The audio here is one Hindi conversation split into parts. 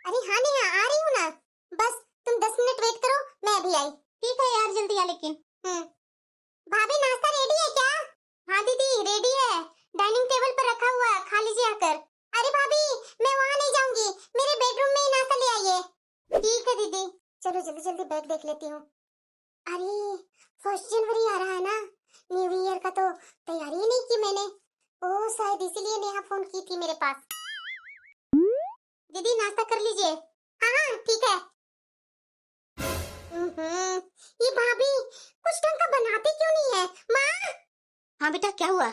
अरे हाँ नेहा, आ रही हूँ ना। बस तुम 10 मिनट वेट करो, मैं अभी आई। ठीक है यार, जल्दी आ लेकिन। भाभी नाश्ता रेडी है क्या? हाँ दीदी रेडी है, डाइनिंग टेबल पर रखा हुआ है, खा लीजिए आकर। अरे भाभी मैं वहाँ नहीं जाऊंगी, मेरे बेडरूम में ही नाश्ता ले आइए। ठीक है दीदी। चलो जल्दी जल्दी बैग देख लेती हूँ। अरे 1 जनवरी आ रहा है ना, न्यू ईयर का तो तैयारी ही नहीं की मैंने। ओह शायद इसीलिए नेहा फोन की थी मेरे पास। दीदी नाश्ता कर लीजिए। हाँ हाँ ठीक है। ये भाभी कुछ ढंग का बनाती क्यों नहीं है? माँ। हाँ बेटा, क्या हुआ?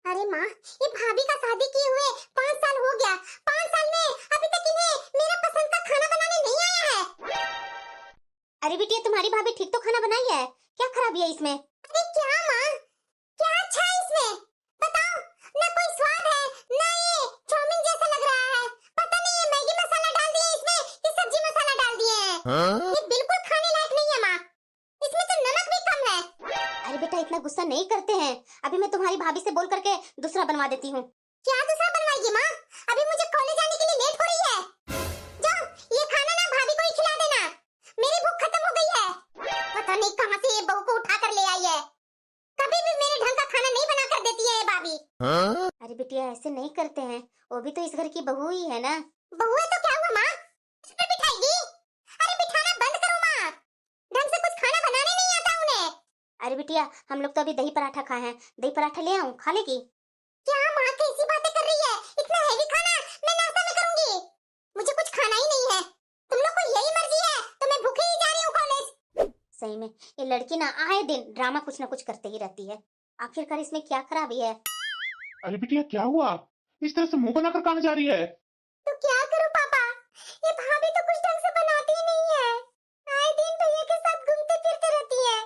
अरे माँ, ये भाभी का शादी किए हुए 5 साल हो गया। 5 साल में अभी तक इन्हें मेरा पसंद का खाना बनाने नहीं आया है। अरे बिटिया, तुम्हारी भाभी ठीक तो खाना बनाई है, क्या खराबी है इसमें? अरे क्या माँ, क्या अच्छा है इसमें? बताओ ना, कोई स्वाद है ना, ये चाउमीन जैसा लग रहा है। पता नहीं ये मैगी मसाला डाल दिया इसमें कि सब्जी मसाला डाल दिए हैं। ये बिल्कुल खाने लायक नहीं है माँ, इसमें तो नमक भी कम है। अरे बेटा, इतना गुस्सा नहीं करते हैं, अभी मैं तुम्हारी भाभी से बोल करके दूसरा बनवा देती हूँ। क्या दूसरा बनवाएगी माँ? अभी मुझे कॉलेज जाने के लिए लेट हो रही है। जाओ ये खाना ना भाभी को ही खिला देना, मेरी भूख खत्म हो गई है। पता नहीं कहां से ये बहू को उठा कर ले आई है, कभी भी मेरे ढंग का खाना नहीं बना कर देती है ये भाभी। अरे बिटिया, ऐसे नहीं करते हैं, वो भी तो इस घर की बहू ही है ना। बहू है तो क्या हुआ माँ, इस पे बिठाएगी? अरे बिठाना बंद करो माँ, ढंग से कुछ खाना बनाने नहीं आता उन्हें। अरे बिटिया, हम लोग तो अभी दही पराठा खाए हैं, दही पराठा ले आऊं, खा लेगी? क्या माँ कैसी बातें कर रही है, इतना हेवी खाना मैं नाश्ता में करूंगी? मुझे कुछ खाना ही नहीं है, तुम लोग को यही मर्जी है तो मैं भूखी ही जा रही हूँ कॉलेज। सही में ये लड़की ना आए दिन ड्रामा कुछ ना कुछ करते ही रहती है, आखिरकार इसमें क्या खराबी है? अरे बिटिया क्या हुआ, इस तरह से मुंह बनाकर कहाँ जा रही है? तो क्या करूं पापा, ये भाभी तो कुछ ढंग से बनाती ही नहीं है। आए दिन भैया के साथ घूमते फिरते रहती है,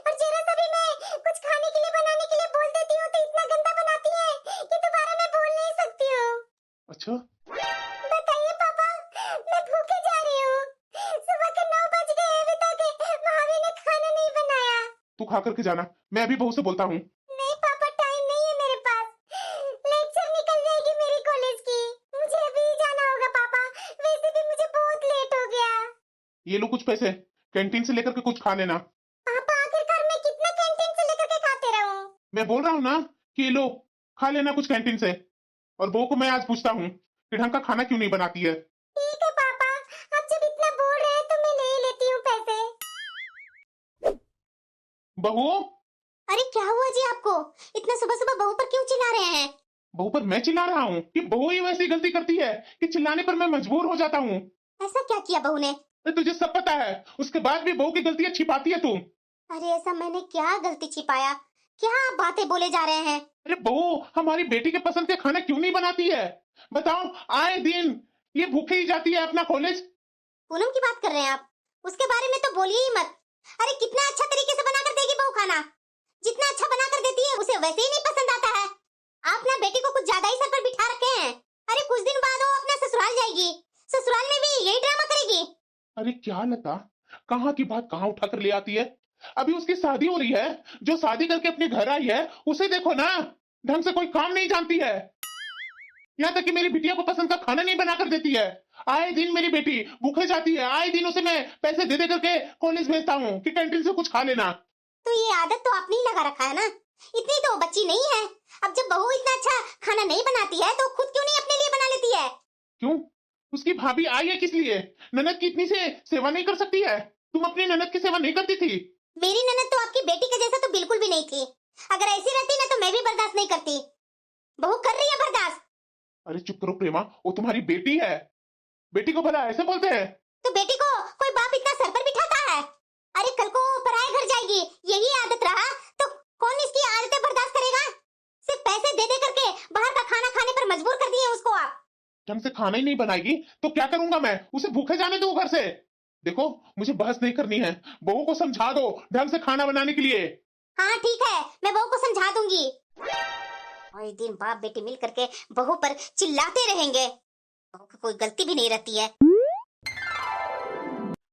और जरा सा भी मैं कुछ खाने के लिए बनाने के लिए बोल देती हूँ तो इतना गंदा बनाती है कि दोबारा मैं बोल नहीं सकती हूँ। अच्छा बताइए पापा, मैं भूखे जा रही हूँ, सुबह के 9 बज गए अभी तक भाभी ने खाना नहीं बनाया। तू खा करके जाना, मैं अभी बहू से बोलता हूँ। नहीं पापा, टाइम नहीं है मेरे पास, लेक्चर निकल जाएगी मेरी कॉलेज की, मुझे अभी जाना होगा पापा, वैसे भी मुझे बहुत लेट हो गया। ये लो कुछ पैसे, कैंटीन से लेकर के कुछ खा लेना। पापा आखिरकार मैं कितना कैंटीन से लेकर के खाते रहूं? मैं बोल रहा हूँ ना कि ये लो खा लेना कुछ कैंटीन से, और बहू को मैं आज पूछता हूँ कि ढंग का खाना क्यों नहीं बनाती है। ठीक है पापा, आप जब इतना बोल रहे हैं तो मैं ले लेती हूँ पैसे। बहू, अरे क्या हुआ जी आपको, इतना सुबह सुबह बहू पर क्यों चिल्ला रहे हैं? बहू पर मैं चिल्ला रहा हूँ कि बहू ही वैसी गलती करती है कि चिल्लाने पर मैं मजबूर हो जाता हूँ। ऐसा क्या किया बहू ने? अरे तुझे सब पता है, उसके बाद भी बहू की गलतियां छिपाती है तू। अरे ऐसा मैंने क्या गलती छिपाया, क्या आप बातें बोले जा रहे हैं? अरे बहू हमारी बेटी के पसंद के खाना क्यों नहीं बनाती है? बताओ, आए दिन ये भूखे ही जाती है अपना कॉलेज। पूनम की बात कर रहे हैं आप, उसके बारे में तो बोलिए ही मत। अरे कितना अच्छा तरीके से बनाकर देगी बहू खाना, जितना अच्छा बनाकर देती है उसे वैसे ही नहीं पसंद आता है। आप ना बेटी को कुछ ज्यादा ही सर पर बिठा रखे हैं। अरे कुछ दिन बाद वो अपना ससुराल जाएगी, ससुराल में भी यही ड्रामा करेगी। अरे क्या लता, कहाँ की बात कहाँ उठा कर ले आती है? अभी उसकी शादी हो रही है, जो शादी करके अपने घर आई है उसे देखो ना, ढंग से कोई काम नहीं जानती है। यहाँ तक कि मेरी बिटिया को पसंद का खाना नहीं बना कर देती है। आए दिन मेरी बेटी भूखे जाती है, आए दिन उसे मैं पैसे दे दे करके कॉलेज भेजता हूँ कि कैंटीन से कुछ खा लेना। तो ये आदत तो आपने ही लगा रखा है ना, इतनी तो बच्ची नहीं है। अब जब बहू इतना अच्छा खाना नहीं बनाती है तो खुद क्यों नहीं अपने लिए बना लेती है? क्यों, उसकी भाभी आई है किस लिए? ननद की इतनी से सेवा नहीं कर सकती है? तुम अपनी ननद की सेवा नहीं करती थी? मेरी ननद तो आपकी बेटी के जैसा तो बिल्कुल भी नहीं थी, अगर ऐसी रहती ना तो मैं भी बर्दाश्त नहीं करती। बहू कर रही है बर्दाश्त। अरे चुप करो प्रेमा, वो तुम्हारी बेटी है, बेटी को भला ऐसे बोलते हैं? तो बेटी को कोई बाप इतना सर पर बिठाता है? अरे कल को पराए घर जाएगी, यही आदत रहा तो कौन इसकी आदतें बर्दाश्त करेगा? सिर्फ पैसे दे दे करके बाहर का खाना खाने पर मजबूर कर दिए उसको आप। ढंग से खाना ही नहीं बनाएगी तो क्या करूंगा मैं? उसे भूखे जाने दो घर से। देखो मुझे बहस नहीं करनी है, बहू को समझा दो ढंग से खाना बनाने के लिए। हाँ ठीक है, मैं बहू को समझा दूंगी। और एक दिन बाप बेटी मिल करके बहू पर चिल्लाते रहेंगे, बहू की कोई गलती भी नहीं रहती है।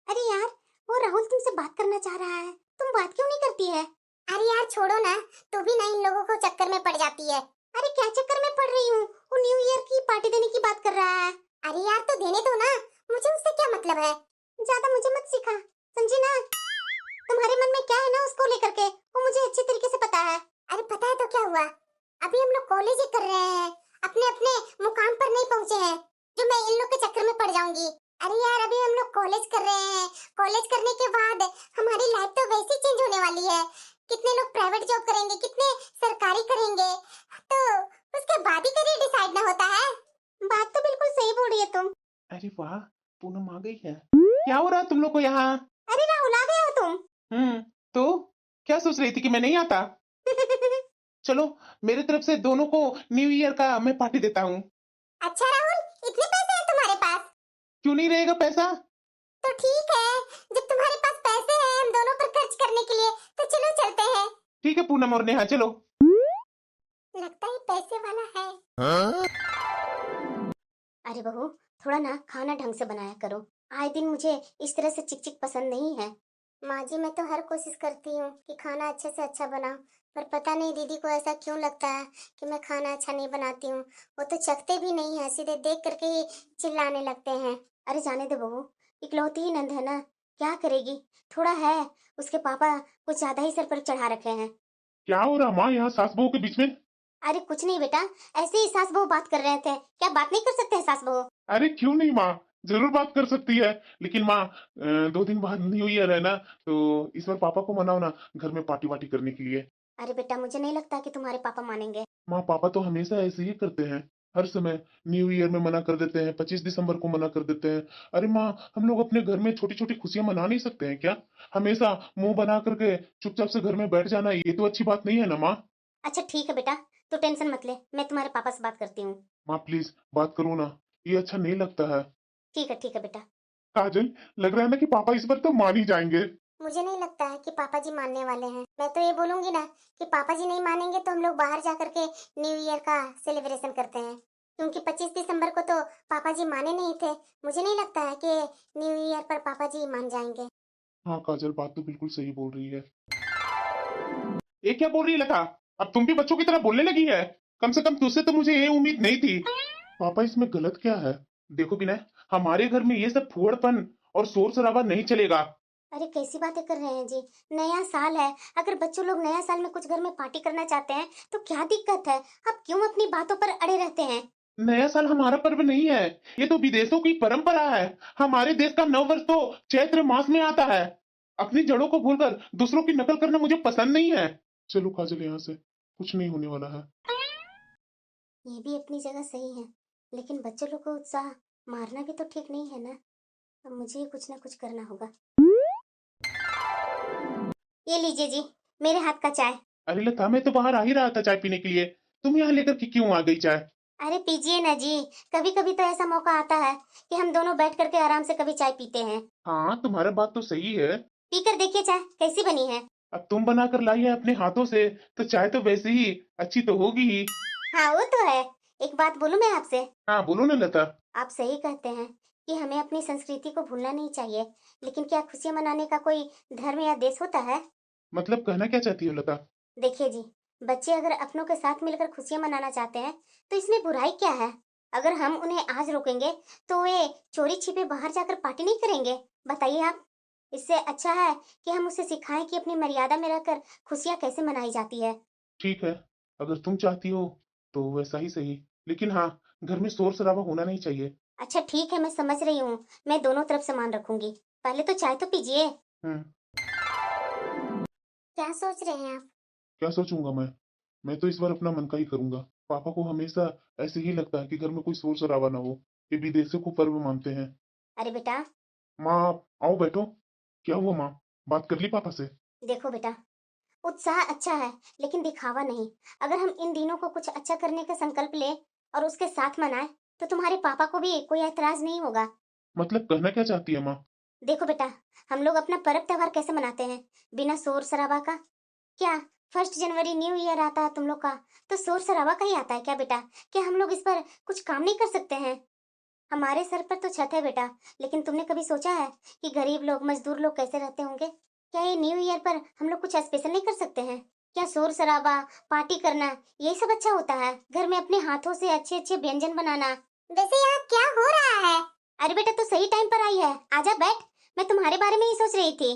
अरे यार, वो राहुल तुमसे बात करना चाह रहा है, तुम बात क्यों नहीं करती है? अरे यार छोड़ो ना, तू भी ना इन लोगों को चक्कर में पड़ जाती है। अरे क्या चक्कर में पड़ रही हूँ, वो न्यू ईयर की पार्टी देने की बात कर रहा है। अरे यार तो देने दो ना, मुझे उससे क्या मतलब है? ज्यादा मुझे मत सिखा, समझी ना? तुम्हारे मन में क्या है ना उसको लेकर के, वो मुझे अच्छी तरीके से पता है। अरे पता है तो क्या हुआ, अभी हम लोग कॉलेज ही कर रहे हैं, अपने अपने मुकाम पर नहीं पहुंचे हैं जो मैं इन लोग के चक्कर में पड़ जाऊंगी। अरे यार अभी हम लोग कॉलेज कर रहे हैं, कॉलेज करने के बाद हमारी लाइफ तो वैसे ही चेंज होने वाली है। कितने लोग प्राइवेट जॉब करेंगे, कितने सरकारी करेंगे, तो उसके बाद ही करियर डिसाइड ना होता है। बात तो बिल्कुल सही बोल रही है तुम। अरे वाह, पूनम आ गई है। क्या हो रहा है तुम लोग को यहाँ? अरे राहुल, आ गए हो तुम? तो क्या सोच रही थी कि मैं नहीं आता? चलो, मेरी तरफ से दोनों को न्यू ईयर का मैं पार्टी देता हूँ। अच्छा राहुल, इतने पैसे हैं तुम्हारे पास? क्यों नहीं रहेगा पैसा? तो ठीक है, जब तुम्हारे पास पैसे हैं हम दोनों पर खर्च करने के लिए, तो चलो चलते हैं। ठीक है पूनम और नेहा, चलो। लगता है पैसे वाला है। अरे बहू, थोड़ा ना खाना ढंग से बनाया करो। आए दिन मुझे इस तरह से चिक चिक पसंद नहीं है। माँ जी मैं तो हर कोशिश करती हूँ कि खाना अच्छे से अच्छा बनाऊं, पर पता नहीं दीदी को ऐसा क्यों लगता है कि मैं खाना अच्छा नहीं बनाती हूँ। वो तो चखते भी नहीं है, सीधे देख करके ही चिल्लाने लगते हैं। अरे जाने दे बहू, इकलौती ही नंद है ना, क्या करेगी। थोड़ा है, उसके पापा कुछ ज्यादा ही सर पर चढ़ा रखे हैं। क्या हो रहा माँ यहाँ सास बहू के बीच में? अरे कुछ नहीं बेटा, ऐसे ही सास बहू बात कर रहे थे। क्या बात नहीं कर सकते हैं सास बहू? अरे क्यों नहीं माँ, जरूर बात कर सकती है। लेकिन माँ 2 दिन बाद न्यू ईयर है ना, तो इस बार पापा को मनाओ ना घर में पार्टी वार्टी करने के लिए। अरे बेटा, मुझे नहीं लगता कि तुम्हारे पापा मानेंगे। माँ पापा तो हमेशा ऐसे ही करते हैं, हर समय न्यू ईयर में मना कर देते हैं, 25 दिसंबर को मना कर देते हैं। अरे माँ, हम लोग अपने घर में छोटी छोटी खुशियां मना नहीं सकते हैं क्या? हमेशा मुंह बना करके चुपचाप से घर में बैठ जाना, ये तो अच्छी बात नहीं है ना माँ। अच्छा ठीक है बेटा, तू टेंशन मत ले, मैं तुम्हारे पापा से बात करती हूँ। माँ प्लीज बात करो ना, ये अच्छा नहीं लगता है। ठीक है बेटा। काजल, लग रहा है ना कि पापा इस बार तो मान ही जाएंगे। मुझे नहीं लगता है कि पापा जी मानने वाले हैं। मैं तो ये बोलूंगी ना कि पापा जी नहीं मानेंगे तो हम लोग बाहर जा करके न्यू ईयर का सेलिब्रेशन करते हैं, क्योंकि 25 दिसंबर को तो पापा जी माने नहीं थे। मुझे नहीं लगता है कि न्यू ईयर पर पापा जी मान जाएंगे। हाँ काजल, बात तो बिल्कुल सही बोल रही है। ये क्या बोल रही है लता? अब तुम भी बच्चों की तरह बोलने लगी है। कम से कम तुझसे तो मुझे ये उम्मीद नहीं थी। पापा इसमें गलत क्या है? देखो बिना, हमारे घर में ये सब फुहड़पन और शोर शराबा नहीं चलेगा। अरे कैसी बातें कर रहे हैं जी, नया साल है। अगर बच्चों लोग नया साल में कुछ घर में पार्टी करना चाहते हैं तो क्या दिक्कत है? आप क्यों अपनी बातों पर अड़े रहते हैं? नया साल हमारा पर्व नहीं है, ये तो विदेशों की परंपरा है। हमारे देश का नव वर्ष तो चैत्र मास में आता है। अपनी जड़ों को भूलकर दूसरों की नकल करना मुझे पसंद नहीं है। चलो काजल, यहाँ से कुछ नहीं होने वाला है। ये भी अपनी जगह सही है, लेकिन बच्चों लोग को उत्साह मारना भी तो ठीक नहीं है ना। अब मुझे कुछ ना कुछ करना होगा। ये लीजिए जी, मेरे हाथ का चाय। अरे लता, मैं तो बाहर आ ही रहा था चाय पीने के लिए, तुम यहाँ लेकर के क्यों आ गई चाय? अरे पीजिए ना जी, कभी कभी तो ऐसा मौका आता है कि हम दोनों बैठ करके आराम से कभी चाय पीते हैं। हाँ तुम्हारा बात तो सही है। पीकर देखिए चाय कैसी बनी है। अब तुम बना कर लाई है अपने हाथों से, तो चाय तो वैसे ही अच्छी तो होगी ही। हाँ वो तो है। एक बात बोलूं मैं आपसे? हाँ बोलो ना लता। आप सही कहते हैं कि हमें अपनी संस्कृति को भूलना नहीं चाहिए, लेकिन क्या खुशियां मनाने का कोई धर्म या देश होता है? मतलब कहना क्या चाहती हो लता? देखिए जी, बच्चे अगर अपनों के साथ मिलकर खुशियां मनाना चाहते हैं तो इसमें बुराई क्या है? अगर हम उन्हें आज रोकेंगे तो वे चोरी छिपे बाहर जाकर पार्टी नहीं करेंगे? बताइए आप। इससे अच्छा है कि हम उसे सिखाएं कि अपनी मर्यादा में रहकर खुशियां कैसे मनाई जाती है। ठीक है, अगर तुम चाहती हो तो वैसा ही सही, लेकिन हाँ, घर में शोर शराबा होना नहीं चाहिए। अच्छा ठीक है, मैं समझ रही हूँ, मैं दोनों तरफ से मान रखूंगी। पहले तो चाय तो पीजिए। हम्म। क्या सोच रहे हैं आप? क्या सोचूंगा मैं तो इस बार अपना मन का ही करूंगा। पापा को हमेशा ऐसे ही लगता है कि घर में कोई शोर शराबा ना हो, ये विदेशों को पर्व मानते हैं। अरे बेटा। माँ आप आओ बैठो। क्या हुआ माँ, बात कर ली पापा से? देखो बेटा, उत्साह अच्छा है लेकिन दिखावा नहीं। अगर हम इन दिनों को कुछ अच्छा करने का संकल्प ले और उसके साथ मनाएं तो तुम्हारे पापा को भी कोई ऐतराज नहीं होगा। मतलब कहना क्या चाहती है माँ? देखो बेटा, हम लोग अपना पर्व त्योहार कैसे मनाते हैं? बिना शोर शराबा का। क्या 1 जनवरी न्यू ईयर आता है तुम लोग का, तो शोर शराबा का ही आता है क्या बेटा? क्या हम लोग इस पर कुछ काम नहीं कर सकते हैं? हमारे सर पर तो छत है बेटा, लेकिन तुमने कभी सोचा है कि गरीब लोग मजदूर लोग कैसे रहते होंगे? क्या ये न्यू ईयर पर हम लोग कुछ स्पेशल नहीं कर सकते हैं? क्या शोर शराबा, पार्टी करना, यही सब अच्छा होता है? घर में अपने हाथों से अच्छे अच्छे व्यंजन बनाना। वैसे यहाँ क्या हो रहा है? अरे बेटा तू सही टाइम पर आई है, आजा बैठ। मैं तुम्हारे बारे में ही सोच रही थी।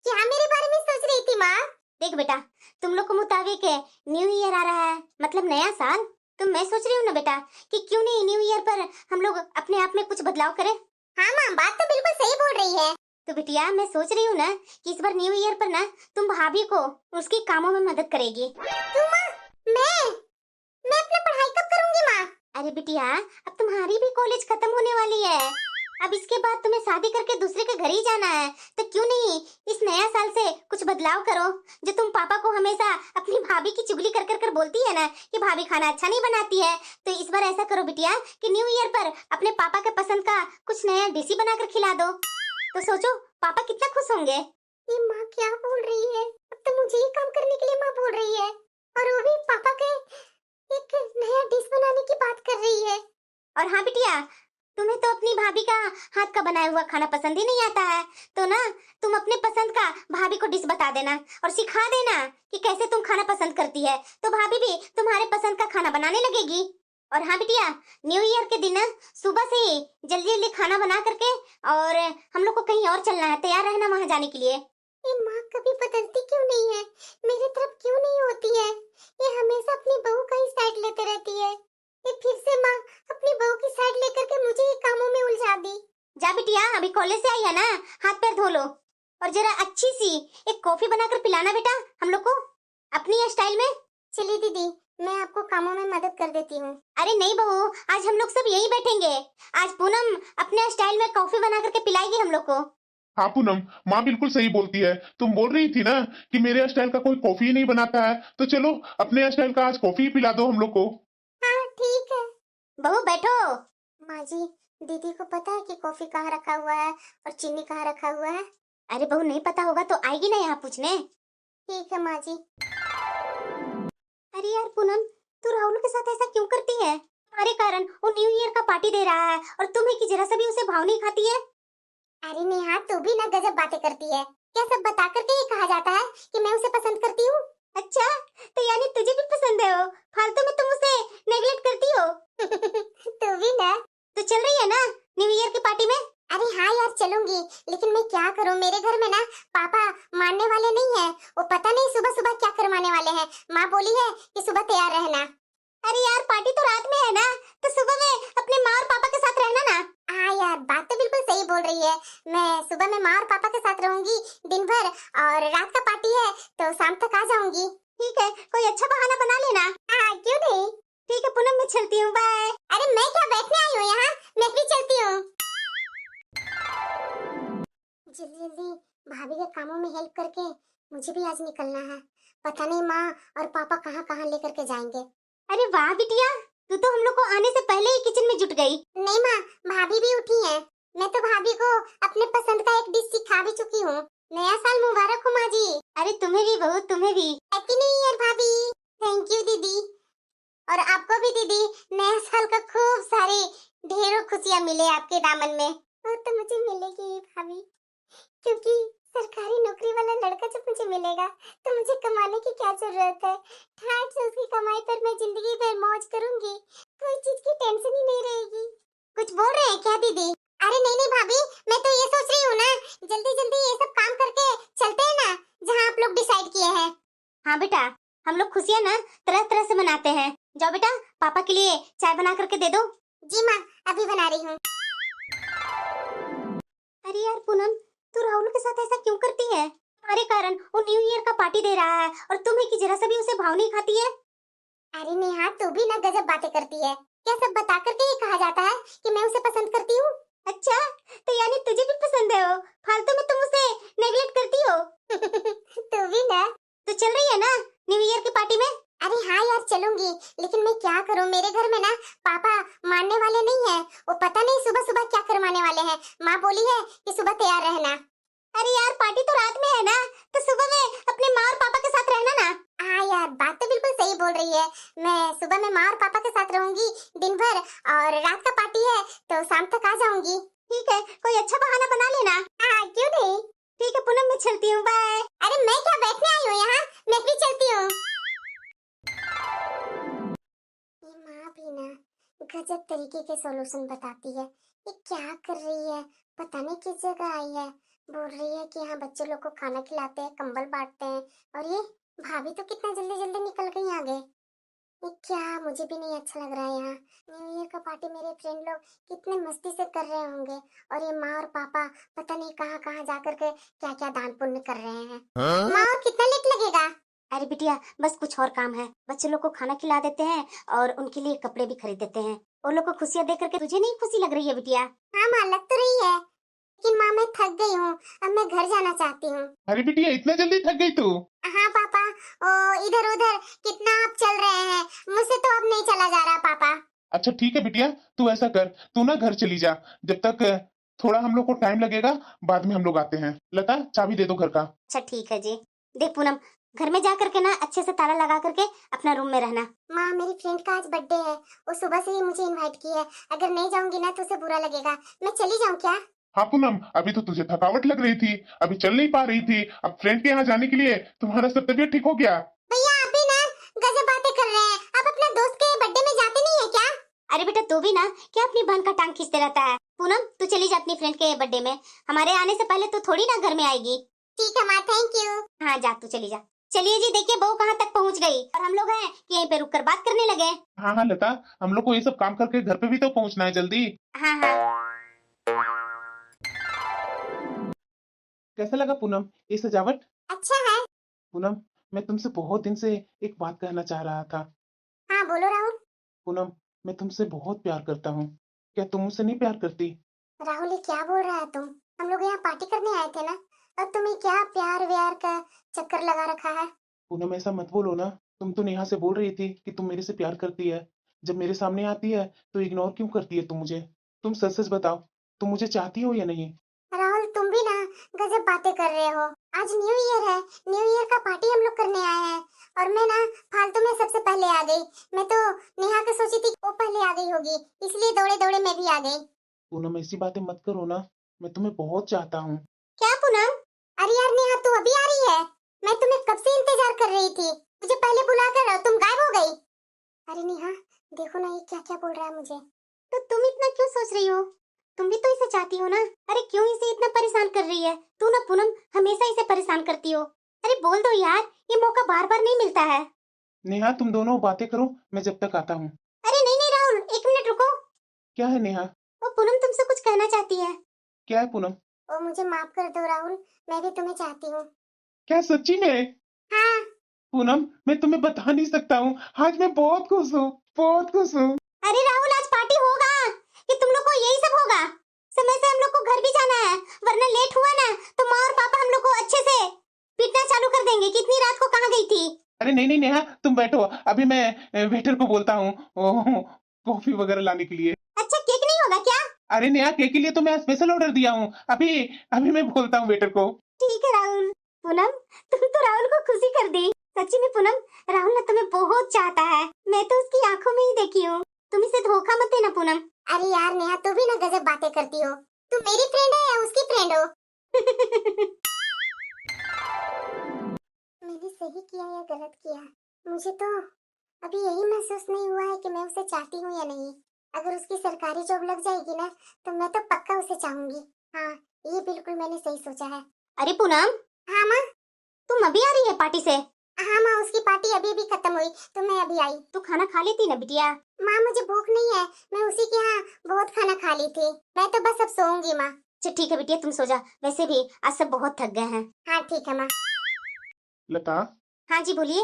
क्या मेरे बारे में सोच रही थी माँ? देख बेटा, तुम लोग के मुताबिक न्यू ईयर आ रहा है, मतलब नया साल। तो मैं सोच रही हूँ ना बेटा कि क्यों नहीं न्यू ईयर पर हम लोग अपने आप में कुछ बदलाव करें। हाँ माँ, बात तो बिल्कुल सही बोल रही है। तो बिटिया मैं सोच रही हूँ ना कि इस बार न्यू ईयर पर ना तुम भाभी को उसके कामों में मदद करेगी। तू माँ? मैं अपना पढ़ाई कब करूंगी माँ? अरे बिटिया अब तुम्हारी भी कॉलेज खत्म होने वाली है, अब इसके बाद तुम्हें शादी करके दूसरे के घर ही जाना है। तो क्यों नहीं इस नया साल से कुछ बदलाव करो। जो तुम पापा को हमेशा अपनी भाभी की चुगली कर कर कर बोलती है ना कि भाभी खाना अच्छा नहीं बनाती है, तो इस बार ऐसा करो बिटिया कि न्यू ईयर पर अपने पापा के पसंद का कुछ नया डिश ही बनाकर खिला दो। तो सोचो पापा कितना खुश होंगे। ये माँ क्या बोल रही है? अब तो मुझे ही काम करने के लिए माँ बोल रही है, और वो भी पापा के एक नया डिश बनाने की बात कर रही है। और हाँ बिटिया, तुम्हें तो अपनी भाभी का हाथ का बनाया हुआ खाना पसंद ही नहीं आता है, तो ना तुम अपने पसंद का भाभी को डिश बता देना और सिखा देना कि कैसे तुम खाना पसंद करती है, तो भाभी भी तुम्हारे पसंद का खाना बनाने लगेगी। और हाँ बिटिया, न्यू ईयर के दिन ना सुबह से ही जल्दी जल्दी खाना बना करके और हम लोग को कहीं और चलना है, तैयार रहना वहाँ जाने के लिए। ये माँ कभी बदलती क्यों नहीं है? मेरी तरफ क्यों नहीं होती है? ये हमेशा अपनी बहू का ही साइड लेते रहती है। ये फिर से माँ अपनी बहू की साइड लेकर के मुझे ही कामों में उलझा दी। जा बिटिया, अभी कॉलेज से आई है ना, हाथ पैर धो लो और जरा अच्छी सी एक कॉफी बनाकर पिलाना बेटा हम लोग को अपनी स्टाइल में। चलिए दीदी, मैं आपको कामों में मदद कर देती हूँ। अरे नहीं बहू, आज हम लोग सब यहीं बैठेंगे। आज पूनम अपने स्टाइल में कॉफी बना करके पिलाएगी हम लोग को। हाँ पूनम, माँ बिल्कुल सही बोलती है। तुम बोल रही थी ना कि मेरे स्टाइल का कोई कॉफी ही नहीं बनाता है, तो चलो अपने स्टाइल का आज कॉफी ही पिला दो हम लोग को। हाँ ठीक है। बहू बैठो। माँ जी, दीदी को पता है कि कॉफी कहाँ रखा हुआ है और चीनी कहाँ रखा हुआ है? अरे बहू नहीं पता होगा तो आएगी ना यहाँ पूछने। ठीक है माँ जी। अरे यार पूनम, तू राहुल के साथ ऐसा क्यों करती है? तुम्हारे कारण वो न्यू ईयर का पार्टी दे रहा है और तुम्हें कि जरा सा भी उसे भाव नहीं खाती है। अरे नेहा, तू भी ना गजब बातें करती है। क्या सब बता करके ही कहा जाता है कि मैं उसे पसंद करती हूँ? अच्छा, तो यानी तुझे भी पसंद है वो? फालतू में तुम उसे नेगलेक्ट करती हो। तू भी ना। तो चल रही है ना न्यू ईयर की पार्टी में? अरे हाँ यार चलूंगी, लेकिन मैं क्या करूँ, मेरे घर में ना पापा मानने वाले नहीं है। वो पता नहीं सुबह सुबह क्या करवाने वाले हैं। माँ बोली है कि सुबह तैयार रहना। अरे यार पार्टी तो रात में है ना, तो सुबह में अपने माँ और पापा के साथ रहना ना। हाँ यार, बात तो बिल्कुल सही बोल रही है। मैं सुबह में माँ और पापा के साथ रहूंगी दिन भर, और रात का पार्टी है तो शाम तक आ जाऊंगी। ठीक है, कोई अच्छा बहाना बना लेना। हाँ क्यों नहीं। ठीक है पूनम, मैं चलती हूँ, बाय। अरे मैं क्या बैठने आई हूँ यहाँ, मैं भी चलती हूँ। जल्दी जल्दी भाभी के कामों में हेल्प करके मुझे भी आज निकलना है। पता नहीं माँ और पापा कहाँ कहाँ लेकर के जाएंगे। अरे वाह बिटिया, तू तो हम लोग को आने से पहले ही किचन में जुट गई। नहीं माँ, भाभी भी उठी है। मैं तो भाभी को अपने पसंद का एक डिश सिखा भी चुकी हूँ। नया साल मुबारक हो माँ जी। अरे तुम्हें भी बहू, तुम्हें भी। हैप्पी न्यू ईयर भाभी। थैंक यू दीदी। और आपको भी दीदी, नया साल का खूब सारी ढेरों खुशियाँ मिले आपके दामन में। वो तो मुझे मिलेगी ही भाभी, क्योंकि सरकारी नौकरी वाला लड़का जब मुझे मिलेगा तो मुझे कमाने की क्या जरूरत है। ठाट से उसकी कमाई पर मैं जिंदगी भर मौज करूंगी, कोई चीज की टेंशन ही नहीं रहेगी। कुछ बोल रहे हैं क्या दीदी? अरे नहीं नहीं भाभी, मैं तो ये सोच रही हूँ ना, जल्दी जल्दी ये सब काम करके चलते हैं ना जहाँ आप लोग डिसाइड किए हैं। हाँ बेटा, हम लोग खुशियाँ ना तरह तरह से मनाते हैं। जाओ बेटा, पापा के लिए चाय बना करके दे दो। जी माँ, अभी बना रही हूँ। अरे यार पूनम, तू राहुल के साथ ऐसा क्यों करती है? तुम्हारे कारण वो न्यू ईयर का पार्टी दे रहा है और तुम्हें कि जरा सा भी उसे भाव नहीं खाती है। अरे नेहा, तू भी ना गजब बातें करती है। क्या सब बता करके ही कहा जाता है कि मैं उसे पसंद करती हूँ? अच्छा, तो यानी तुझे भी पसंद है वो? फालतू में तुम उसे नेगलेक्ट करती हो। तू भी ना। तो चल रही है ना न्यू ईयर की पार्टी में? अरे हाँ यार चलूंगी, लेकिन मैं क्या करूँ, मेरे घर में ना पापा मानने वाले नहीं है। वो पता नहीं सुबह सुबह क्या करवाने वाले हैं। माँ बोली है कि सुबह तैयार रहना। अरे यार पार्टी तो रात में है ना, तो सुबह में अपने माँ और पापा के साथ रहना ना। हाँ यार, बात तो बिल्कुल सही बोल रही है। मैं सुबह में माँ और पापा के साथ रहूंगी दिन भर, और रात का पार्टी है तो शाम तक आ जाऊंगी। ठीक है, कोई अच्छा बहाना बना लेना। हाँ क्यों नहीं। ठीक है पूनम, मैं चलती हूँ, बाय। अरे मैं क्या बैठने आई हूँ यहाँ, मैं भी चलती हूँ। ये माँ भी ना गजब तरीके के सॉल्यूशन बताती है। ये क्या कर रही है? पता नहीं किस जगह आई है। बोल रही है कि यहाँ बच्चों लोग को खाना खिलाते हैं, कंबल बांटते हैं। और ये भाभी तो कितना जल्दी जल्दी निकल गई आगे। ये क्या, मुझे भी नहीं अच्छा लग रहा है। यहाँ न्यू ईयर का पार्टी मेरे फ्रेंड लोग कितने मस्ती से कर रहे होंगे, और ये माँ और पापा पता नहीं कहाँ कहाँ जाकर के क्या क्या दान पुण्य कर रहे हैं। माँ, और कितना लेट लगेगा? अरे बिटिया, बस कुछ और काम है। बच्चे लोग को खाना खिला देते हैं और उनके लिए कपड़े भी खरीद देते हैं। उन लोग को खुशियाँ देख करके तुझे नहीं खुशी लग रही है बिटिया? हाँ माँ, लग तो रही है, लेकिन माँ मैं थक गई हूँ, अब मैं घर जाना चाहती हूँ। अरे बिटिया, इतना जल्दी थक गई तू? हाँ पापा, ओ इधर उधर कितना आप चल रहे हैं, मुझसे तो अब नहीं चला जा रहा पापा। अच्छा ठीक है बिटिया, तू ऐसा कर, तू ना घर चली जा। जब तक थोड़ा हम लोग को टाइम लगेगा, बाद में हम लोग आते हैं। लता, चाबी दे दो घर का। अच्छा ठीक है जी। देख पूनम, घर में जा करके ना अच्छे से ताला लगा करके अपना रूम में रहना। माँ, मेरी फ्रेंड का आज बर्थडे है, वो सुबह से ही मुझे इनवाइट की है। अगर नहीं जाऊंगी ना तो उसे बुरा लगेगा। मैं चली जाऊँ क्या? हाँ पूनम, अभी तो तुझे थकावट लग रही थी, अभी चल नहीं पा रही थी। अब फ्रेंड के यहाँ जाने के लिए तुम्हारा सब तबीयत ठीक हो गया? भैया आप भी ना गजब बातें कर रहे हैं। आप अपने दोस्त के बर्थडे में जाते नहीं है क्या? अरे बेटा, तू भी ना क्या अपनी बहन का टांग खींचते रहता है। पूनम, तू चली जा अपनी फ्रेंड के बर्थडे में। हमारे आने से पहले तू थोड़ी ना घर में आएगी। ठीक है माँ, थैंक यू। हाँ जा, तू चली जा। चलिए जी, देखिए बहू कहाँ तक पहुँच गई और हम लोग हैं कि यहीं पे रुक कर बात करने लगे। हाँ हाँ लता, हम लोग को ये सब काम करके घर पे भी तो पहुंचना है जल्दी। हाँ हाँ। कैसा लगा पूनम ये सजावट? अच्छा है। पूनम, मैं तुमसे बहुत दिन से एक बात कहना चाह रहा था। हाँ बोलो राहुल। पूनम, मैं तुमसे बहुत प्यार करता हूँ। क्या तुम मुझसे नहीं प्यार करती? राहुल, ये क्या बोल रहा है तुम? हम लोग यहाँ पार्टी करने आए थे ना, और तुम्हें क्या प्यार व्यार का चक्कर लगा रखा है? पूनम, ऐसा मत बोलो ना। तुम तो नेहा से बोल रही थी कि तुम मेरे से प्यार करती है। जब मेरे सामने आती है तो इग्नोर क्यों करती है तुम मुझे? तुम सच सच बताओ, तुम मुझे चाहती हो या नहीं? राहुल, तुम भी ना गजब बातें कर रहे हो। आज न्यू ईयर है, न्यू ईयर का पार्टी हम लोग करने आए हैं, और मैं ना फालतू में सबसे पहले आ गई। मैं तो नेहा को सोची थी कि वो पहले आ गई होगी, इसलिए दौड़े दौड़े मैं भी आ गई। पूनम, ऐसी बातें मत करो ना, मैं तुम्हें बहुत चाहता हूँ। क्या पूनम? अरे यार नेहा, तू अभी आ रही है? मैं तुम्हें कब से इंतजार कर रही थी, मुझे पहले बुला कर तुम गायब हो गई। अरे नेहा, देखो ना ये क्या क्या बोल रहा है मुझे। तो तुम इतना क्यों सोच रही हो? तुम भी तो इसे चाहती हो ना। अरे क्यों इसे इतना परेशान कर रही है? तू ना पूनम हमेशा इसे परेशान करती हो। अरे बोल दो यार, ये मौका बार बार नहीं मिलता है। नेहा, तुम दोनों बातें करो, मैं जब तक आता हूँ। अरे नहीं नहीं राहुल, एक मिनट रुको। क्या है नेहा? वो पूनम तुमसे कुछ कहना चाहती है। क्या है पूनम? ओ मुझे माफ कर दो राहुल, मैं भी तुम्हें चाहती हूँ। क्या सच्ची में? हाँ। पूनम, मैं तुम्हें बता नहीं सकता हूँ, आज मैं बहुत खुश हूँ, बहुत खुश हूँ। अरे राहुल, आज पार्टी होगा कि तुम लोग को यही सब होगा? समय से हम लोग को घर भी जाना है, वरना लेट हुआ ना तो माँ और पापा हम लोग को अच्छे से पीटना चालू कर देंगे कि इतनी रात को कहाँ गई थी। अरे नहीं नहीं नेहा, तुम बैठो, अभी मैं वेटर को बोलता हूँ कॉफी वगैरह लाने के लिए। अच्छा केक नहीं होगा क्या? अरे नेहा, केक के लिए तो मैं स्पेशल ऑर्डर दिया हूँ, अभी अभी मैं बोलता हूँ वेटर को। ठीक है राहुल। पूनम, तुम तो राहुल को खुशी कर दी। सच्ची में पूनम, राहुल ना तुम्हें बहुत चाहता है। मैं तो उसकी आंखों में ही देखी हूँ। तुम इसे धोखा मत देना पूनम। अरे यार नेहा, तू भी ना गजब बातें करती हो। तू मेरी फ्रेंड है या उसकी फ्रेंड हो? मैंने सही किया या गलत किया, मुझे तो अभी यही महसूस नहीं हुआ है कि मैं उसे चाहती हूँ या नहीं। अगर उसकी सरकारी जॉब लग जाएगी ना तो मैं तो पक्का उसे चाहूंगी। हाँ, ये बिल्कुल मैंने सही सोचा है। अरे पूनम, हाँ माँ। तुम अभी आ रही है पार्टी से? हाँ माँ, उसकी पार्टी अभी भी खत्म हुई तो मैं अभी आई। तू खाना खा लेती ना बिटिया? माँ मुझे भूख नहीं है, मैं उसी के यहाँ बहुत खाना खा ली थी। मैं तो बस अब सोऊंगी माँ। अच्छा ठीक है बिटिया, तुम सो जा। वैसे भी आज सब बहुत थक गए हैं। हाँ ठीक है माँ। लता, हाँ जी बोलिए।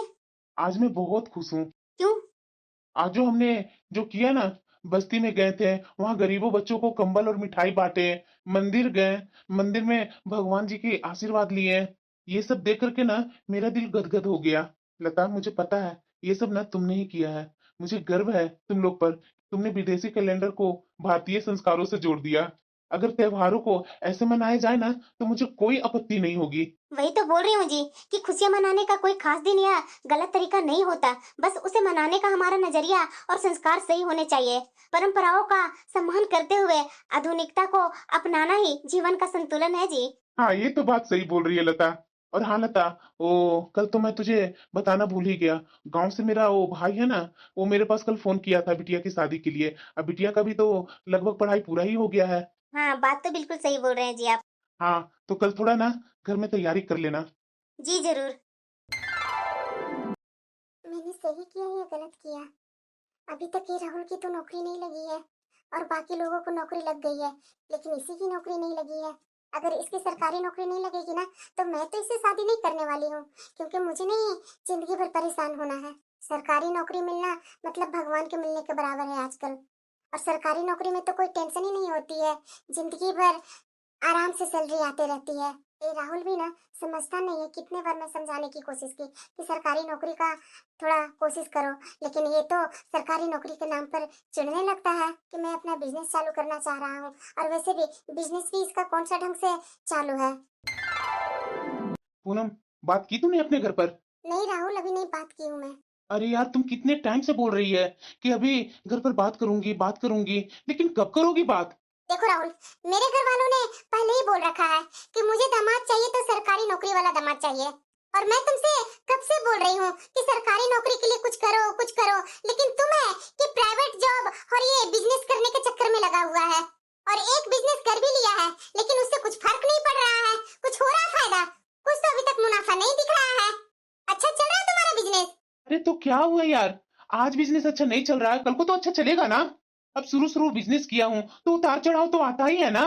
आज मैं बहुत खुश हूँ। क्यों? आज जो हमने जो किया ना, बस्ती में गए थे, वहाँ गरीबों बच्चों को कंबल और मिठाई बांटे, मंदिर गए, मंदिर में भगवान जी के आशीर्वाद लिए, ये सब देख करके ना मेरा दिल गदगद हो गया। लता, मुझे पता है ये सब ना तुमने ही किया है। मुझे गर्व है तुम लोग पर। तुमने विदेशी कैलेंडर को भारतीय संस्कारों से जोड़ दिया। अगर त्योहारों को ऐसे मनाया जाए ना तो मुझे कोई आपत्ति नहीं होगी। वही तो बोल रही हूँ जी कि खुशियाँ मनाने का कोई खास दिन या गलत तरीका नहीं होता। बस उसे मनाने का हमारा नजरिया और संस्कार सही होने चाहिए। परंपराओं का सम्मान करते हुए आधुनिकता को अपनाना ही जीवन का संतुलन है जी। हाँ, ये तो बात सही बोल रही है लता। और हाँ लता, वो कल तो मैं तुझे बताना भूल ही गया। गांव से मेरा वो भाई है ना, वो मेरे पास कल फोन किया था बिटिया की शादी के लिए। अब बिटिया का भी तो लगभग पढ़ाई पूरा ही हो गया है। हाँ, बात तो बिल्कुल सही बोल रहे हैं जी आप। हाँ, तो कल थोड़ा ना घर में तैयारी कर लेना। जी जरूर। मैंने सही किया या गलत किया? अभी तक ये राहुल की तो नौकरी नहीं लगी है और बाकी लोगों को नौकरी लग गई है, लेकिन इसी की नौकरी नहीं लगी है। अगर इसकी सरकारी नौकरी नहीं लगेगी ना, तो मैं तो इससे शादी नहीं करने वाली हूँ, क्योंकि मुझे नहीं जिंदगी भर परेशान होना है। सरकारी नौकरी मिलना मतलब भगवान के मिलने के बराबर है आजकल। और सरकारी नौकरी में तो कोई टेंशन ही नहीं होती है, जिंदगी भर आराम से सैलरी आते रहती है। ये राहुल भी ना समझता नहीं है। कितने बार मैं समझाने की कोशिश की कि सरकारी नौकरी का थोड़ा कोशिश करो, लेकिन ये तो सरकारी नौकरी के नाम पर चिढ़ने लगता है कि मैं अपना बिजनेस चालू करना चाह रहा हूँ। और वैसे भी बिजनेस भी इसका कौन सा ढंग से चालू है। पूनम, बात की तूने अपने घर पर? नहीं राहुल, अभी नहीं बात की हूँ मैं। अरे यार, तुम कितने टाइम से बोल रही है कि अभी घर पर बात करूंगी बात करूंगी, लेकिन कब करोगी बात? देखो राहुल, मेरे घर वालों ने पहले ही बोल रखा है कि मुझे दामाद चाहिए तो सरकारी नौकरी वाला दामाद चाहिए। और मैं तुमसे कब से बोल रही हूँ कि सरकारी नौकरी के लिए कुछ करो, लेकिन तुम है कि प्राइवेट जॉब और ये बिजनेस करने के चक्कर में लगा हुआ है। और एक बिजनेस कर भी लिया है, लेकिन उससे कुछ फर्क नहीं पड़ रहा है। कुछ हो रहा है फायदा? कुछ तो अभी तक मुनाफा नहीं दिख रहा है। अच्छा चल रहा है तुम्हारा बिजनेस? अरे तो क्या हुआ यार, आज बिजनेस अच्छा नहीं चल रहा है, कल को तो अच्छा चलेगा ना। अब शुरू शुरू बिजनेस किया हूँ तो उतार चढ़ाव तो आता ही है ना।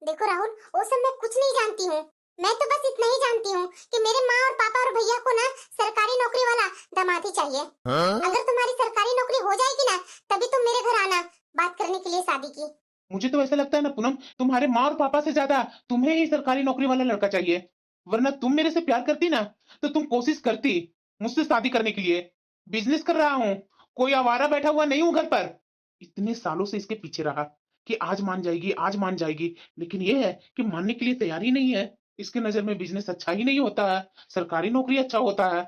देखो राहुल, वो सब मैं कुछ नहीं जानती हूँ। मैं तो बस इतना ही जानती हूँ कि मेरे माँ और पापा और भैया को ना सरकारी नौकरी वाला दामाद ही चाहिए। अगर तुम्हारी सरकारी नौकरी हो जाएगी ना, तभी तुम मेरे घर आना बात करने के लिए शादी की। मुझे तो ऐसा लगता है ना पूनम, तुम्हारे माँ और पापा से ज्यादा तुम्हें ही सरकारी नौकरी वाला लड़का चाहिए। वरना तुम मेरे से प्यार करती ना, तो तुम कोशिश करती मुझसे शादी करने के लिए। बिजनेस कर रहा हूँ, कोई आवारा बैठा हुआ नहीं हूँ घर पर। इतने सालों से इसके पीछे रहा कि आज मान जाएगी आज मान जाएगी, लेकिन ये है कि मानने के लिए तैयार ही नहीं है। इसके नजर में बिजनेस अच्छा ही नहीं होता है, सरकारी नौकरी अच्छा होता है।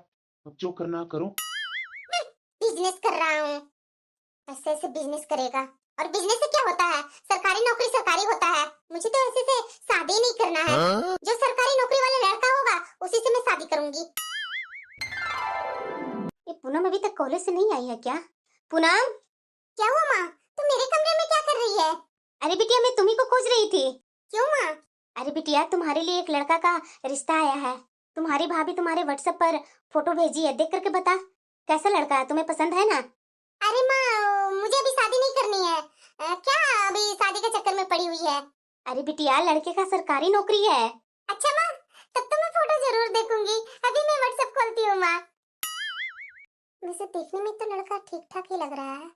अब जो करना करो। बिजनेस कर रहा हूँ, ऐसे ऐसे बिजनेस करेगा। और बिजनेस से क्या होता है? सरकारी नौकरी सरकारी होता है। मुझे तो ऐसे से शादी नहीं करना है। जो सरकारी नौकरी वाला लड़का होगा उसी से मैं शादी करूंगी। ये पूनम अभी तक कॉलेज से नहीं आई है क्या? पूनम, क्या हुआ माँ? तुम मेरे कमरे में क्या कर रही है? अरे बिटिया, मैं तुम्ही को खोज रही थी। क्यों माँ? अरे बिटिया, तुम्हारे लिए एक लड़का का रिश्ता आया है। तुम्हारी भाभी तुम्हारे व्हाट्सएप पर फोटो भेजी है, देख करके बता कैसा लड़का है, तुम्हें पसंद है ना? अरे माँ, मुझे अभी शादी नहीं करनी है। क्या अभी शादी के चक्कर में पड़ी हुई है? अरे बिटिया, लड़के का सरकारी नौकरी है। अच्छा माँ, तब तो मैं फोटो जरूर देखूंगी। अभी मैं व्हाट्सएप खोलती हूँ माँ। वैसे देखने में तो लड़का ठीक ठाक ही लग रहा है,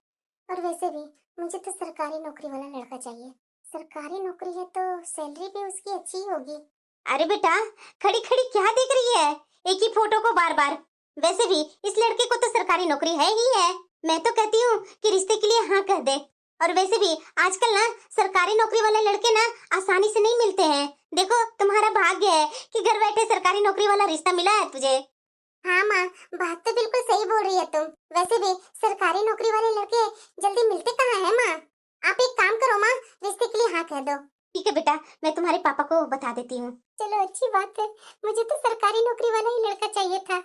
और वैसे भी मुझे तो सरकारी नौकरी वाला लड़का चाहिए। सरकारी नौकरी है तो सैलरी भी उसकी अच्छी ही होगी। अरे बेटा, खड़ी खड़ी क्या देख रही है एक ही फोटो को बार बार? वैसे भी इस लड़के को तो सरकारी नौकरी है ही है। मैं तो कहती हूँ कि रिश्ते के लिए हाँ कह दे। और वैसे भी आजकल ना सरकारी नौकरी वाले लड़के ना आसानी से नहीं मिलते हैं। देखो, तुम्हारा भाग्य है कि घर बैठे सरकारी नौकरी वाला रिश्ता मिला है तुझे। हाँ माँ, बात तो बिल्कुल सही बोल रही है तुम। वैसे भी सरकारी नौकरी वाले लड़के जल्दी मिलते कहाँ हैं माँ? आप एक काम करो माँ, रिश्ते के लिए हाँ कह दो। ठीक है बेटा, मैं तुम्हारे पापा को बता देती हूँ। चलो अच्छी बात है। मुझे तो सरकारी नौकरी वाला ही लड़का चाहिए था।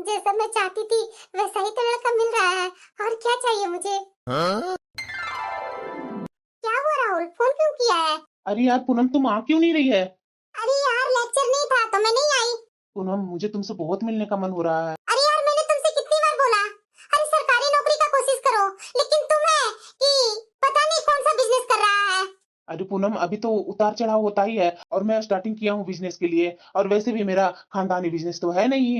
जैसा मैं चाहती थी वैसा ही तो लड़का मिल रहा है। और क्या चाहिए मुझे? क्या हुआ राहुल, फोन क्यों किया है? अरे यार पूनम, तुम आ क्यों नहीं रही है? अरे यार, लेक्चर नहीं था तो मैं नहीं आई। पूनम, मुझे तुमसे बहुत मिलने का मन हो रहा है। अरे यार, मैंने तुमसे कितनी बार बोला, अरे सरकारी नौकरी का कोशिश करो, लेकिन तुम है कि पता नहीं कौन सा बिजनेस कर रहा है। अरे पूनम, अभी तो उतार चढ़ाव होता ही है, और मैं स्टार्टिंग किया हूँ बिजनेस के लिए, और वैसे भी मेरा खानदानी बिजनेस तो है नहीं।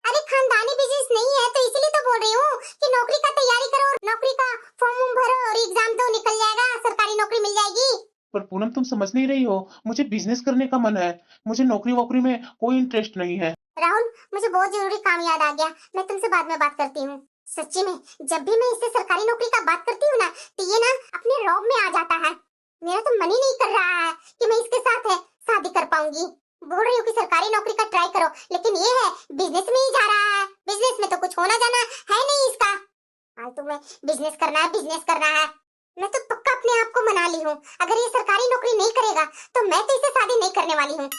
अरे खानदानी बिजनेस नहीं है तो इसलिए तो बोल रही हूँ कि नौकरी का तैयारी करो, नौकरी का फॉर्म भरो और एग्जाम दो, निकल जाएगा, सरकारी नौकरी मिल जाएगी। पर पूनम, तुम समझ नहीं रही हो, मुझे बिजनेस करने का मन है, मुझे नौकरी वोकरी में कोई इंटरेस्ट नहीं है। राहुल, मुझे बहुत जरूरी काम याद आ गया, मैं तुमसे बाद में बात करती हूँ। सच्ची में जब भी मैं इससे सरकारी नौकरी का बात करती हूँ ना, तो ये ना अपने रौब में आ जाता है। मेरा तो मन ही नहीं कर रहा है कि मैं इसके साथ है शादी कर पाऊंगी। बोल रही हूँ कि सरकारी नौकरी का ट्राई करो, लेकिन ये है बिजनेस में ही जा रहा है। बिजनेस में तो कुछ होना जाना है नहीं इसका। फालतू में बिजनेस करना है। मैं तो पक्का अपने आप को मना ली हूँ, अगर ये सरकारी नौकरी नहीं करेगा तो मैं तो इसे शादी नहीं करने वाली हूँ।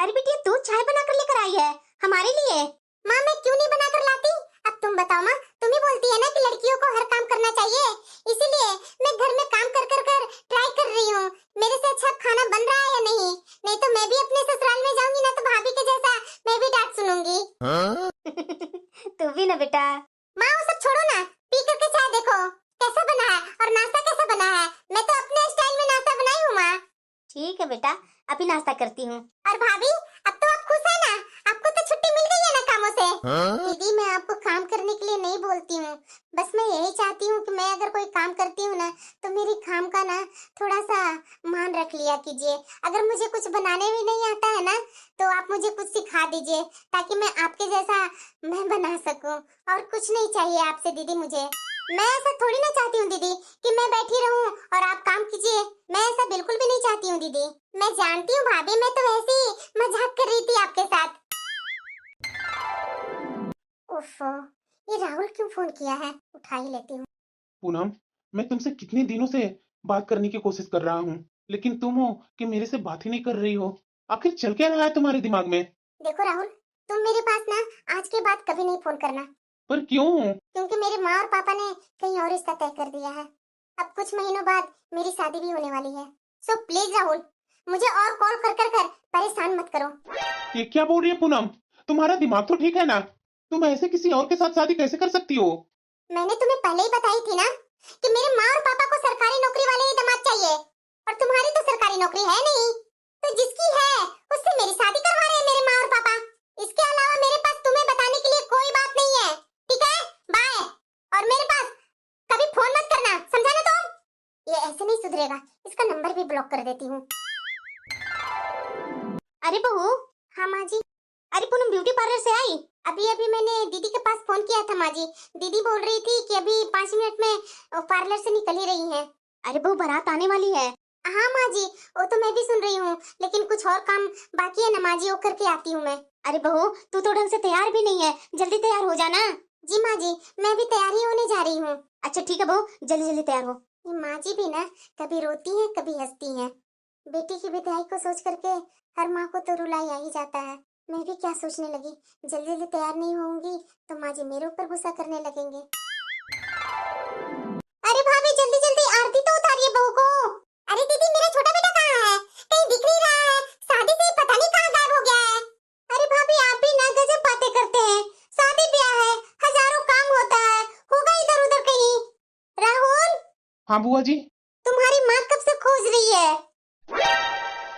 अरे बेटी तू चाय बनाकर लेकर आई है हमारे लिए। माँ मैं क्यों नहीं बनाकर लाती? अब तुम बताओ माँ, तुम ही बोलती है ना कि लड़कियों को हर काम करना चाहिए, इसीलिए मैं घर में काम कर कर कर ट्राई कर रही हूँ मेरे से अच्छा खाना बन रहा है या नहीं। नहीं तो मैं भी अपने ससुराल में जाऊंगी ना तो भाभी के जैसा मैं भी डांट सुनूंगी। तू भी ना बेटा। माँ वो सब छोड़ो ना, पी करके चाय देखो कैसा बना है और नाश्ता कैसा बना है। मैं तो अपने स्टाइल में नाश्ता बनाई हूँ माँ। ठीक है बेटा अभी नाश्ता करती हूँ। और भाभी अब तो आप खुश है ना? आपको तो छुट्टी मिल गई है ना कामों से। दीदी मैं आपको काम करने के लिए नहीं बोलती हूँ, बस मैं यही चाहती हूँ कि मैं अगर कोई काम करती हूँ ना तो मेरी काम का ना थोड़ा सा मान रख लिया कीजिए। अगर मुझे कुछ बनाने भी नहीं आता है ना तो आप मुझे कुछ सिखा दीजिए ताकि मैं आपके जैसा मैं बना सकूं। और कुछ नहीं चाहिए आपसे दीदी मुझे। मैं ऐसा थोड़ी ना चाहती हूँ दीदी कि मैं बैठी रहूं और आप काम कीजिए। मैं ऐसा बिल्कुल भी नहीं चाहती हूँ दीदी। मैं जानती हूँ भाभी, मैं तो वैसे ही मजाक कर रही थी आपके साथ। उफ, ये राहुल क्यों फोन किया है? उठा ही लेती हूँ। पूनम, मैं तुमसे कितने दिनों से बात करने की कोशिश कर रहा हूँ, लेकिन तुम हो कि मेरे से बात ही नहीं कर रही हो। आखिर चल क्या रहा है तुम्हारे दिमाग में? देखो राहुल, तुम मेरे पास ना आज के बाद कभी नहीं फोन करना, पर क्यों? क्योंकि मेरे माँ और पापा ने कहीं और रिश्ता तय कर दिया है। अब कुछ महीनों बाद मेरी शादी भी होने वाली है। सो प्लीज राहुल, मुझे और कॉल कर कर कर परेशान मत करो। ये क्या बोल रही है पूनम? तुम्हारा दिमाग तो ठीक है ना? तुम ऐसे किसी और के साथ शादी कैसे कर सकती हो? मैंने तुम्हें पहले ही बताई थी ना कि मेरे माँ और पापा को सरकारी नौकरी वाले ही दामाद चाहिए, और तुम्हारी तो सरकारी नौकरी है नहीं, तो जिसकी है उससे मेरी शादी करवा रहे हैं मेरे माँ और पापा। इसके अलावा मेरे पास तुम्हें बताने के लिए कोई बात नहीं है, ठीक है? बाय। और मेरे पास कभी फोन मत करना, समझा ना तुम? ये ऐसे नहीं सुधरेगा, इसका नंबर भी ब्लॉक कर देती हूँ। अरे बहू। हाँ माँ जी। अरे पूनम ब्यूटी पार्लर से आई? अभी अभी मैंने दीदी के पास फोन किया था माँ जी। दीदी बोल रही थी कि अभी 5 मिनट में पार्लर से निकल ही रही हैं। अरे बहू बारात आने वाली है। हाँ माँ जी, वो तो मैं भी सुन रही हूँ, लेकिन कुछ और काम बाकी है ना माँ जी, वो करके आती हूँ मैं। अरे बहू तू तो ढंग से तैयार भी नहीं है, जल्दी तैयार हो जाना। जी माँ जी, मैं भी तैयार ही होने जा रही हूँ। अच्छा ठीक है बहू जल्दी जल्दी तैयार हो। ये माँ जी भी ना कभी रोती हैं कभी हंसती हैं। बेटी की विदाई को सोच करके हर माँ को तो रुलाई आ ही जाता है। मैं भी क्या सोचने लगी, जल्दी जल्दी तैयार नहीं होंगी तो माँ जी मेरे ऊपर गुस्सा करने लगेंगे। अरे भाभी जल्दी जल्दी आरती तो उतारिए बहू को। अरे दीदी मेरा छोटा बेटा कहाँ है? कहीं दिख नहीं रहा है, शादी से पता नहीं कहाँ गायब हो गया है। अरे भाभी आप भी ना गजब बातें करते हैं, शादी ब्याह है, हजारों काम होता है, होगा इधर उधर कहीं। राहुल। हाँ बुआ जी। तुम्हारी माँ कब से खोज रही है।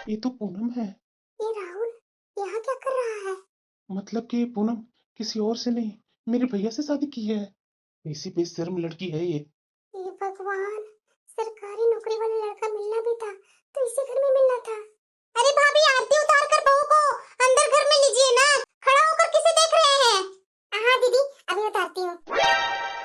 ये तो पूनम है। ये राहुल यहाँ क्या कर रहा है? मतलब कि पूनम किसी और से नहीं, मेरे भैया से शादी की है। ऐसी बेशर्म लड़की है ये। ये भगवान, सरकारी नौकरी वाला लड़का मिलना भी था तो इसी घर में मिलना था।